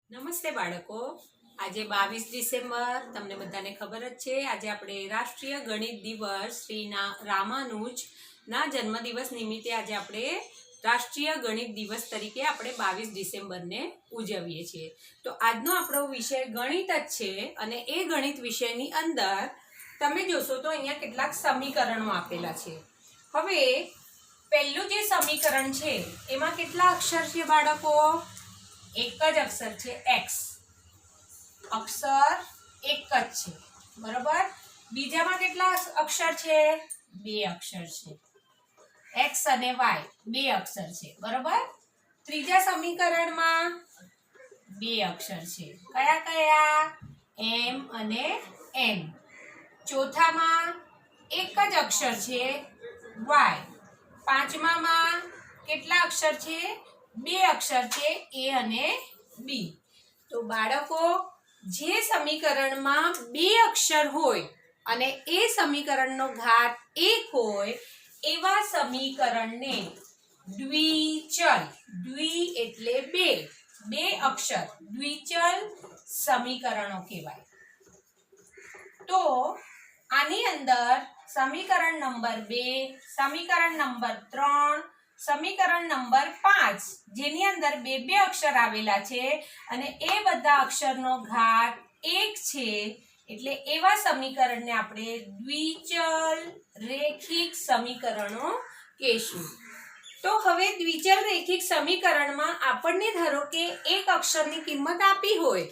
નમસ્તે બાળકો, આજે 22 ડિસેમ્બર તમને બધાને ખબર જ છે. આજે આપણે રાષ્ટ્રીય ગણિત દિવસ શ્રી રામાનુજના જન્મદિવસ નિમિત્તે આજે આપણે રાષ્ટ્રીય ગણિત દિવસ તરીકે આપણે 22 ડિસેમ્બરને ઉજવીએ છીએ. તો આજનો આપણો વિષય ગણિત જ છે અને એ ગણિત વિષયની અંદર તમે જોશો તો અહીંયા કેટલાક સમીકરણો આપેલા છે. હવે પહેલું જે સમીકરણ છે એમાં કેટલા અક્ષર છે બાળકો? એક જ અક્ષર છે x. અક્ષર એક જ છે, બરોબર. બીજામાં કેટલા અક્ષર છે? બે અક્ષર છે. x અને y બે અક્ષર છે, બરોબર. ત્રીજા સમીકરણમાં બે અક્ષર છે. કયા કયા? m અને n. ચોથામાં એક જ અક્ષર છે y. પાંચમામાં કેટલા અક્ષર છે? બે અક્ષર છે a અને b. તો બાળકો, જે સમીકરણમાં બે અક્ષર હોય અને એ સમીકરણનો ઘાત 1 હોય એવા સમીકરણને દ્વિચલ, દ્વિ એટલે બે, બે અક્ષર, દ્વિચલ સમીકરણો કહેવાય. તો આની અંદર સમીકરણ નંબર 2, સમીકરણ નંબર 3, સમીકરણ નંબર 5 જેની અંદર બે બે અક્ષર આવેલા છે અને એ બધા અક્ષરનો ઘાત 1 છે, એટલે એવા સમીકરણને આપણે દ્વિચલ રેખિક સમીકરણો કહેશું. તો હવે દ્વિચલ રેખિક સમીકરણમાં આપણને ધારો કે એક અક્ષરની કિંમત આપી હોય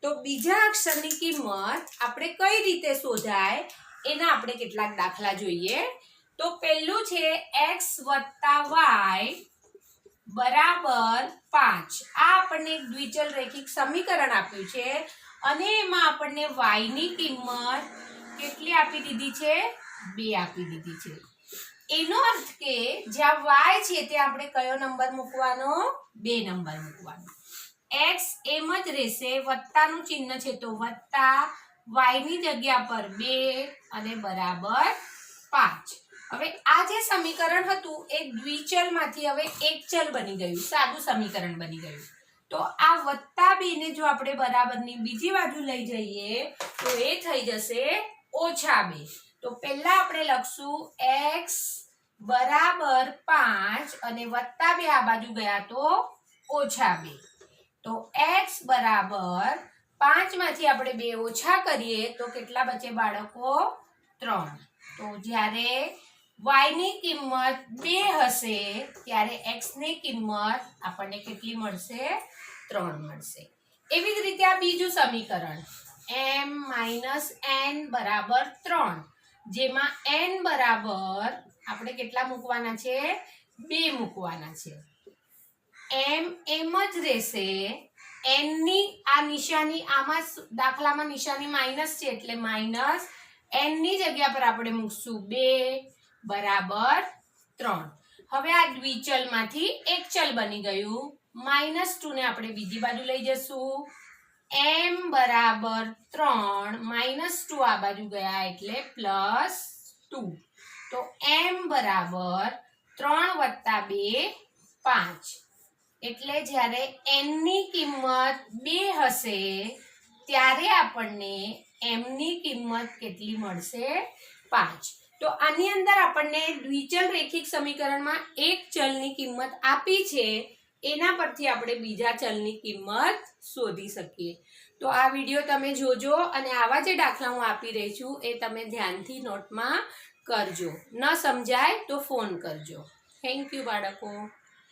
તો બીજા અક્ષરની કિંમત આપણે કઈ રીતે શોધાય એના આપણે કેટલાક દાખલા જોઈએ. તો પહેલું છે x + y બરાબર 5. આ આપણને એક દ્વિચલ રેખિક સમીકરણ આપ્યું છે અને એમાં આપણને y ની કિંમત કેટલી આપી દીધી છે? 2 આપી દીધી છે. એનો અર્થ કે જ્યાં y છે ત્યાં આપણે કયો નંબર મૂકવાનો? 2 નંબર મૂકવાનો. x એમ જ રહેશે, વત્તાનું ચિહ્ન છે તો વત્તા, y ની જગ્યા પર 2 અને બરાબર 5. હવે આ જે સમીકરણ હતું એ દ્વિચલમાંથી હવે એક ચલ બની ગયું, સાદું સમીકરણ બની ગયું. તો આ +2 ને જો આપણે બરાબરની બીજી બાજુ લઈ જઈએ તો એ થઈ જશે -2. તો પહેલા આપણે લખશું x બરાબર 5 અને +2 આ બાજુ ગયા તો -2. તો x બરાબર 5 માંથી આપણે 2 ઓછા કરીએ તો કેટલા બચે બાળકો? 3. તો જ્યારે y ની કિંમત 2 હશે ત્યારે x ની કિંમત આપણને કેટલી મળશે? 3 મળશે. એવી જ રીતે આ બીજું સમીકરણ m - n બરાબર 3, જેમાં n બરાબર આપણે કેટલા મૂકવાના છે? 2 મૂકવાના છે. m એમ જ રહેશે, n ની આ નિશાની આમાં દાખલામાં નિશાની માઈનસ છે એટલે માઈનસ, n ની જગ્યા પર આપણે મૂકશું 2 બરાબર 3. હવે આ દ્વિચલમાંથી એક ચલ બની ગયું. -2 ને આપણે બીજી બાજુ લઈ જશું. m બરાબર 3 -2 આ બાજુ ગયા એટલે +2. તો m બરાબર 3 + 2 5. એટલે જ્યારે n ની કિંમત 2 હશે ત્યારે આપણને m ની કિંમત કેટલી મળશે? 5. તો આની અંદર આપણને દ્વિચલ રેખિક સમીકરણમાં એક ચલની કિંમત આપી છે, એના પરથી આપણે બીજા ચલની કિંમત શોધી શકીએ. તો આ વિડીયો તમે જોજો અને આવા જે દાખલા હું આપી રહી છું એ તમે ધ્યાનથી નોટમાં કરજો. ન સમજાય તો ફોન કરજો. થેન્ક યુ બાળકો.